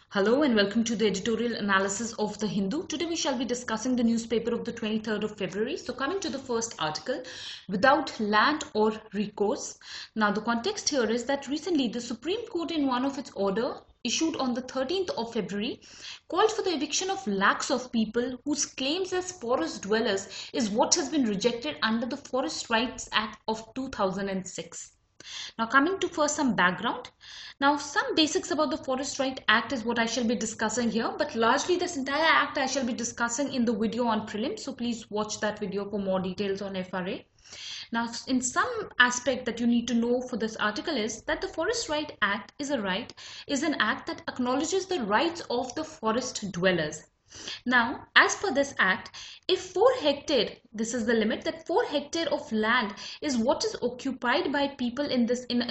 Hello and welcome to the editorial analysis of The Hindu. Today we shall be discussing the newspaper of the 23rd of February. So coming to the first article, without land or recourse. Now the context here is that recently the Supreme Court in one of its order issued on the 13th of February called for the eviction of lakhs of people whose claims as forest dwellers is what has been rejected under the Forest Rights Act of 2006. Now coming to first some background. Now some basics about the Forest Right Act is what I shall be discussing here, but largely this entire act I shall be discussing in the video on prelims, so please watch that video for more details on FRA. Now in some aspect that you need to know for this article is that the Forest Right Act is an act that acknowledges the rights of the forest dwellers. Now, as per this act, if 4 hectare, this is the limit, that 4 hectare of land is what is occupied by people in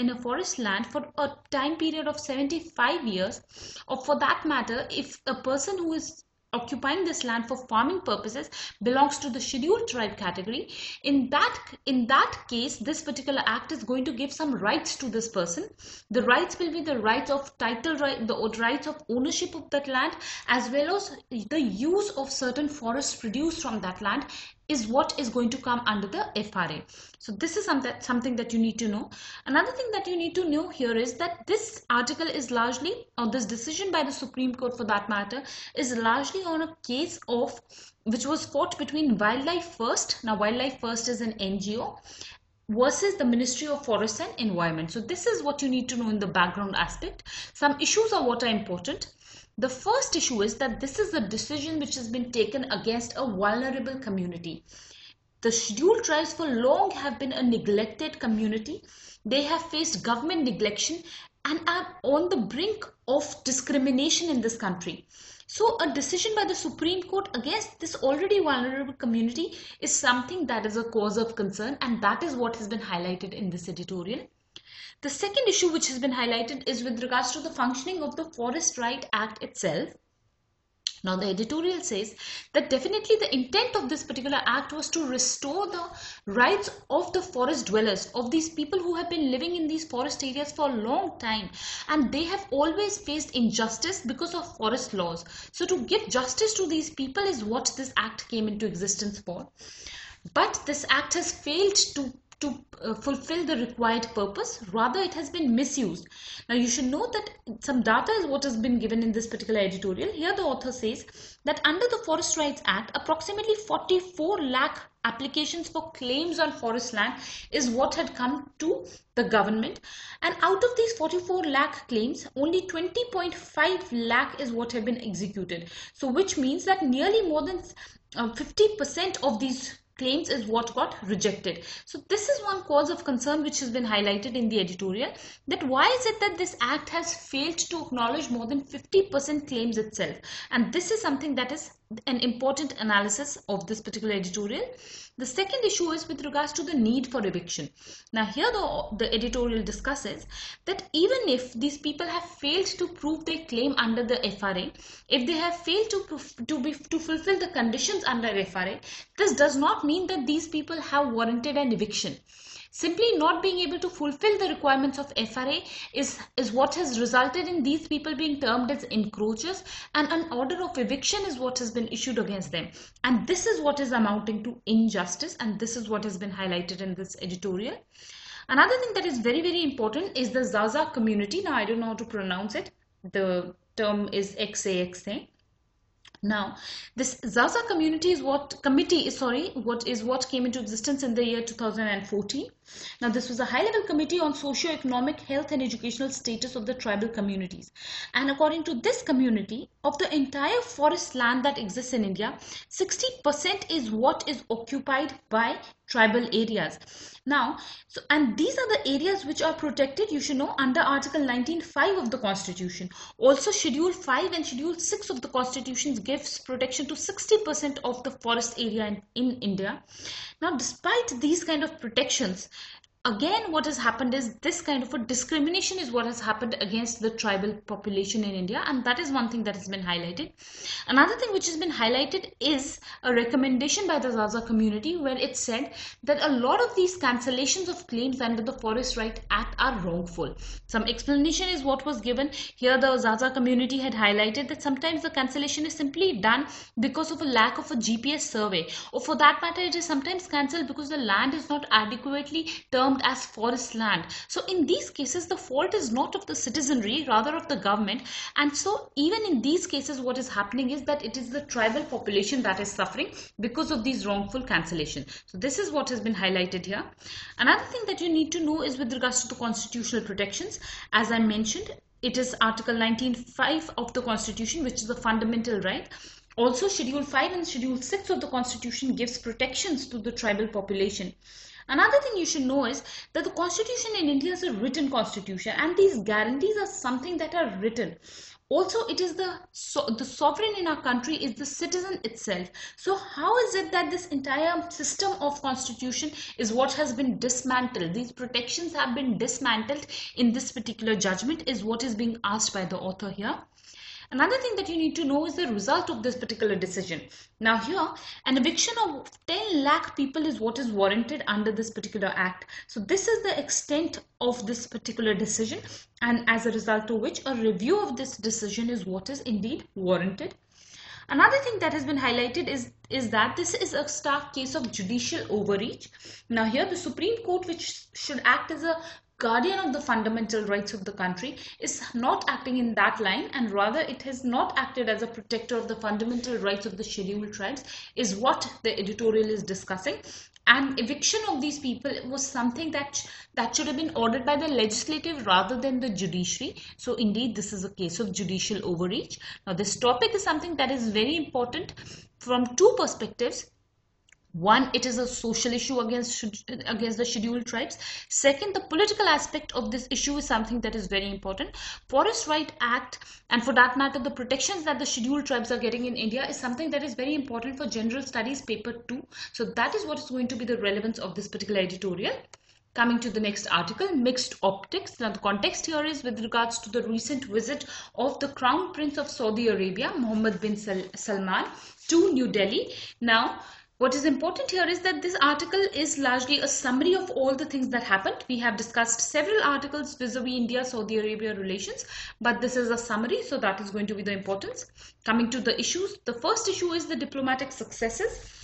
a forest land for a time period of 75 years, or for that matter, if a person who is occupying this land for farming purposes belongs to the scheduled tribe category, in that case this particular act is going to give some rights to this person. The rights will be the rights of title right, the rights of ownership of that land, as well as the use of certain forests produced from that land is what is going to come under the FRA. So this is something that you need to know. Another thing that you need to know here is that this article is largely, or this decision by the Supreme Court for that matter, is largely on a case of which was fought between Wildlife First. Now Wildlife First is an NGO versus the Ministry of Forests and Environment. So this is what you need to know in the background aspect. Some issues are what are important. The first issue is that this is a decision which has been taken against a vulnerable community. The scheduled tribes for long have been a neglected community. They have faced government neglection and are on the brink of discrimination in this country. So a decision by the Supreme Court against this already vulnerable community is something that is a cause of concern, and that is what has been highlighted in this editorial. The second issue which has been highlighted is with regards to the functioning of the Forest Right Act itself. Now the editorial says that definitely the intent of this particular act was to restore the rights of the forest dwellers, of these people who have been living in these forest areas for a long time, and they have always faced injustice because of forest laws. So to give justice to these people is what this act came into existence for. But this act has failed to fulfill the required purpose. Rather, it has been misused. Now you should know that some data is what has been given in this particular editorial. Here the author says that under the Forest Rights Act, approximately 44 lakh applications for claims on forest land is what had come to the government, and out of these 44 lakh claims, only 20.5 lakh is what have been executed. So which means that nearly more than 50% of these claims is what got rejected. So this is one cause of concern which has been highlighted in the editorial, that why is it that this act has failed to acknowledge more than 50% claims itself, and this is something that is an important analysis of this particular editorial. The second issue is with regards to the need for eviction. Now here the editorial discusses that even if these people have failed to prove their claim under the FRA, if they have failed to fulfill the conditions under FRA, this does not mean that these people have warranted an eviction. Simply not being able to fulfill the requirements of FRA is what has resulted in these people being termed as encroachers, and an order of eviction is what has been issued against them. And this is what is amounting to injustice, and this is what has been highlighted in this editorial. Another thing that is very, very important is the Zaza community. Now I don't know how to pronounce it. The term is XAXA. Now, this Zaza community is what came into existence in the year 2014. Now, this was a high-level committee on socio-economic, health and educational status of the tribal communities. And according to this community, of the entire forest land that exists in India, 60% is what is occupied by tribal areas. Now, and these are the areas which are protected, you should know, under Article 19(5) of the Constitution. Also, Schedule 5 and Schedule 6 of the Constitution gives protection to 60% of the forest area in India. Now, despite these kind of protections, again, what has happened is this kind of a discrimination is what has happened against the tribal population in India, and that is one thing that has been highlighted. Another thing which has been highlighted is a recommendation by the Zaza community, where it said that a lot of these cancellations of claims under the Forest Right Act are wrongful. Some explanation is what was given here. The Zaza community had highlighted that sometimes the cancellation is simply done because of a lack of a GPS survey, or for that matter it is sometimes cancelled because the land is not adequately termed as forest land. So in these cases the fault is not of the citizenry, rather of the government, and so even in these cases what is happening is that it is the tribal population that is suffering because of these wrongful cancellation. So this is what has been highlighted here. Another thing that you need to know is with regards to the constitutional protections. As I mentioned, it is Article 19(5) of the Constitution, which is a fundamental right. Also, Schedule 5 and Schedule 6 of the Constitution gives protections to the tribal population. Another thing you should know is that the Constitution in India is a written constitution, and these guarantees are something that are written. Also, it is the sovereign in our country is the citizen itself. So how is it that this entire system of constitution is what has been dismantled? These protections have been dismantled in this particular judgment is what is being asked by the author here. Another thing that you need to know is the result of this particular decision. Now here, an eviction of 10 lakh people is what is warranted under this particular act. So this is the extent of this particular decision, and as a result of which a review of this decision is what is indeed warranted. Another thing that has been highlighted is that this is a stark case of judicial overreach. Now here the Supreme Court, which should act as a guardian of the fundamental rights of the country, is not acting in that line, and rather it has not acted as a protector of the fundamental rights of the scheduled tribes, is what the editorial is discussing. And eviction of these people was something that should have been ordered by the legislative rather than the judiciary. So indeed this is a case of judicial overreach. Now this topic is something that is very important from two perspectives. One, it is a social issue against the scheduled tribes. Second, the political aspect of this issue is something that is very important. Forest Right Act, and for that matter the protections that the scheduled tribes are getting in India, is something that is very important for general studies paper 2. So that is what is going to be the relevance of this particular editorial. Coming to the next article, mixed optics. Now the context here is with regards to the recent visit of the Crown Prince of Saudi Arabia, Mohammed bin Salman, to New Delhi. Now what is important here is that this article is largely a summary of all the things that happened. We have discussed several articles vis-a-vis India-Saudi Arabia relations, but this is a summary, so that is going to be the importance. Coming to the issues, the first issue is the diplomatic successes.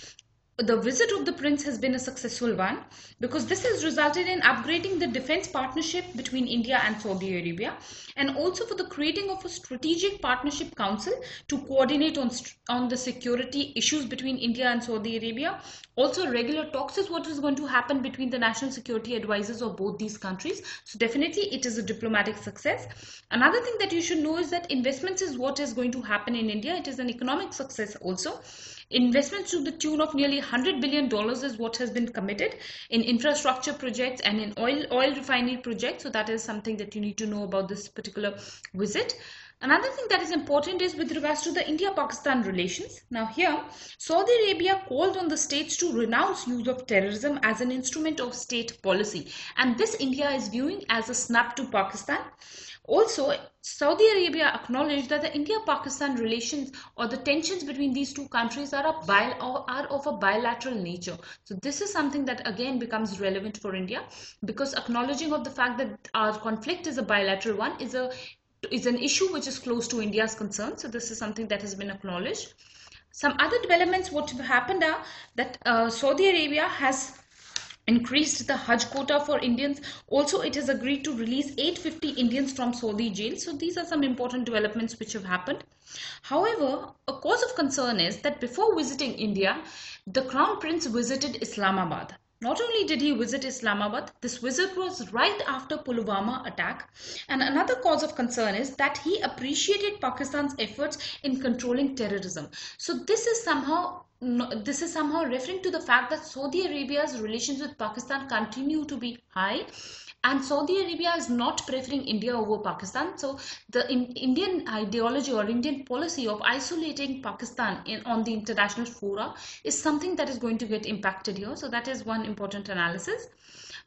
The visit of the prince has been a successful one because this has resulted in upgrading the defense partnership between India and Saudi Arabia, and also for the creating of a strategic partnership council to coordinate on the security issues between India and Saudi Arabia. Also regular talks is what is going to happen between the national security advisors of both these countries. So definitely it is a diplomatic success. Another thing that you should know is that investments is what is going to happen in India. It is an economic success also. Investments to the tune of nearly $100 billion is what has been committed in infrastructure projects and in oil refinery projects. So that is something that you need to know about this particular visit. Another thing that is important is with regards to the India-Pakistan relations. Now here, Saudi Arabia called on the states to renounce use of terrorism as an instrument of state policy, and this India is viewing as a snub to Pakistan. Also, Saudi Arabia acknowledged that the India-Pakistan relations or the tensions between these two countries are of a bilateral nature. So this is something that again becomes relevant for India, because acknowledging of the fact that our conflict is a bilateral one is an issue which is close to India's concern. So this is something that has been acknowledged. Some other developments what have happened are that Saudi Arabia has increased the Hajj quota for Indians. Also, it has agreed to release 850 Indians from Saudi jail. So these are some important developments which have happened. However, a cause of concern is that before visiting India, the Crown Prince visited Islamabad. Not only did he visit Islamabad, this visit was right after Pulwama attack. And another cause of concern is that he appreciated Pakistan's efforts in controlling terrorism. So this is somehow referring to the fact that Saudi Arabia's relations with Pakistan continue to be high, and Saudi Arabia is not preferring India over Pakistan. So the Indian ideology or Indian policy of isolating Pakistan on the international fora is something that is going to get impacted here. So that is one important analysis.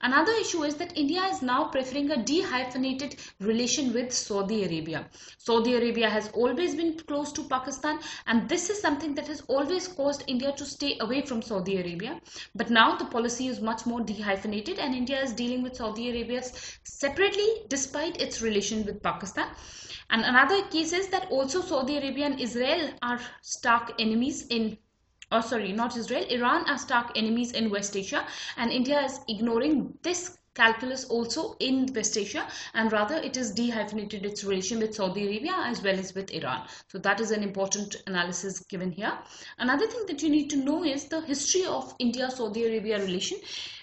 Another issue is that India is now preferring a dehyphenated relation with Saudi Arabia. Saudi Arabia has always been close to Pakistan, and this is something that has always caused India to stay away from Saudi Arabia. But now the policy is much more dehyphenated, and India is dealing with Saudi Arabia separately despite its relation with Pakistan. And another case is that also Saudi Arabia and Israel are stark enemies in not Israel, Iran are stark enemies in West Asia, and India is ignoring this calculus also in West Asia, and rather it is dehyphenated its relation with Saudi Arabia as well as with Iran. So that is an important analysis given here. Another thing that you need to know is the history of India-Saudi Arabia relation.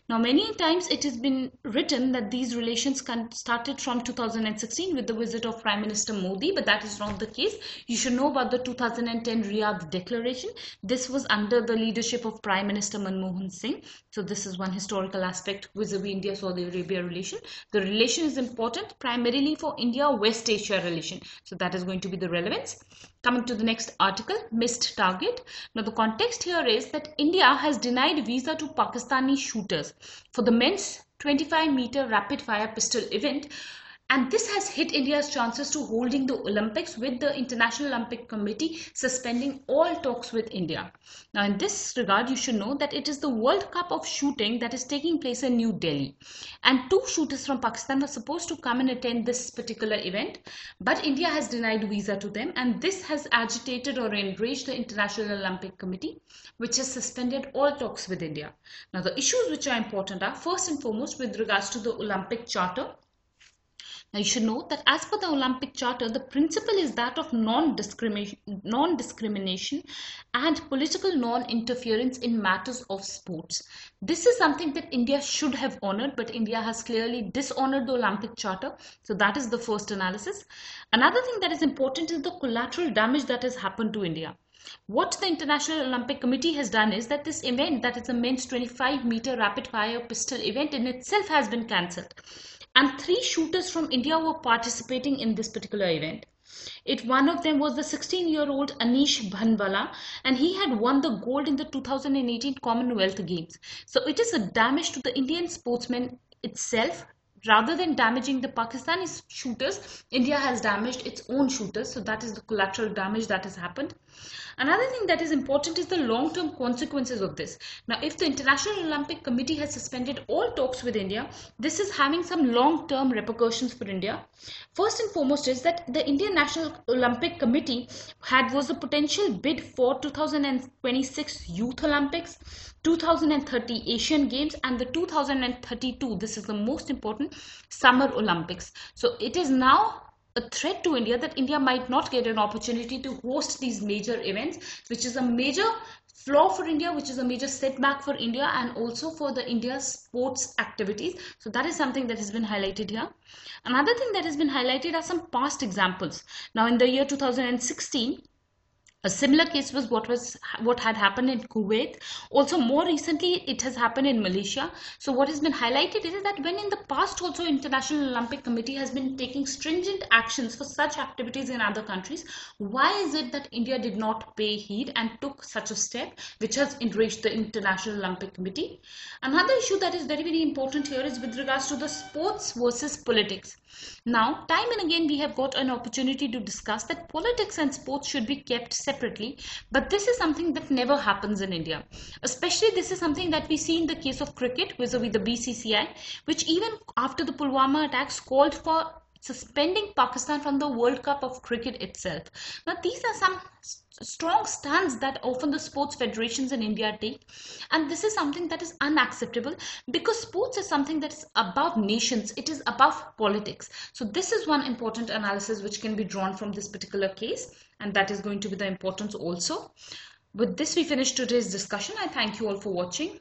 Now, many times it has been written that these relations started from 2016 with the visit of Prime Minister Modi, but that is not the case. You should know about the 2010 Riyadh Declaration. This was under the leadership of Prime Minister Manmohan Singh. So this is one historical aspect vis-a-vis India-Saudi Arabia relation. The relation is important primarily for India-West Asia relation. So that is going to be the relevance. Coming to the next article, missed target. Now the context here is that India has denied visa to Pakistani shooters for the men's 25-meter rapid fire pistol event, and this has hit India's chances to holding the Olympics, with the International Olympic Committee suspending all talks with India. Now in this regard, you should know that it is the World Cup of shooting that is taking place in New Delhi, and 2 shooters from Pakistan were supposed to come and attend this particular event, but India has denied visa to them, and this has agitated or enraged the International Olympic Committee, which has suspended all talks with India. Now the issues which are important are first and foremost with regards to the Olympic Charter. Now you should know that as per the Olympic Charter, the principle is that of non-discrimination and political non-interference in matters of sports. This is something that India should have honored, but India has clearly dishonored the Olympic Charter. So that is the first analysis. Another thing that is important is the collateral damage that has happened to India. What the International Olympic Committee has done is that this event, that is a men's 25-meter rapid fire pistol event, in itself has been cancelled. And 3 shooters from India were participating in this particular event. One of them was the 16-year-old Anish Bhanwala, and he had won the gold in the 2018 Commonwealth Games. So it is a damage to the Indian sportsmen itself. Rather than damaging the Pakistani shooters, India has damaged its own shooters. So that is the collateral damage that has happened. Another thing that is important is the long-term consequences of this. Now, if the International Olympic Committee has suspended all talks with India, this is having some long-term repercussions for India. First and foremost is that the Indian National Olympic Committee was a potential bid for 2026 Youth Olympics, 2030 Asian Games, and the 2032, this is the most important, Summer Olympics. So it is now a threat to India that India might not get an opportunity to host these major events, which is a major flaw for India, which is a major setback for India, and also for the India's sports activities. So that is something that has been highlighted here. Another thing that has been highlighted are some past examples. Now in the year 2016, a similar case was what had happened in Kuwait. Also, more recently, it has happened in Malaysia. So what has been highlighted is that when in the past also International Olympic Committee has been taking stringent actions for such activities in other countries, why is it that India did not pay heed and took such a step, which has enraged the International Olympic Committee? Another issue that is very, very important here is with regards to the sports versus politics. Now, time and again, we have got an opportunity to discuss that politics and sports should be kept separately, but this is something that never happens in India. Especially this is something that we see in the case of cricket vis-a-vis the BCCI, which even after the Pulwama attacks called for suspending Pakistan from the World Cup of cricket itself. Now these are some strong stands that often the sports federations in India take, and this is something that is unacceptable because sports is something that is above nations, it is above politics. So this is one important analysis which can be drawn from this particular case, and that is going to be the importance also. With this we finish today's discussion. I thank you all for watching.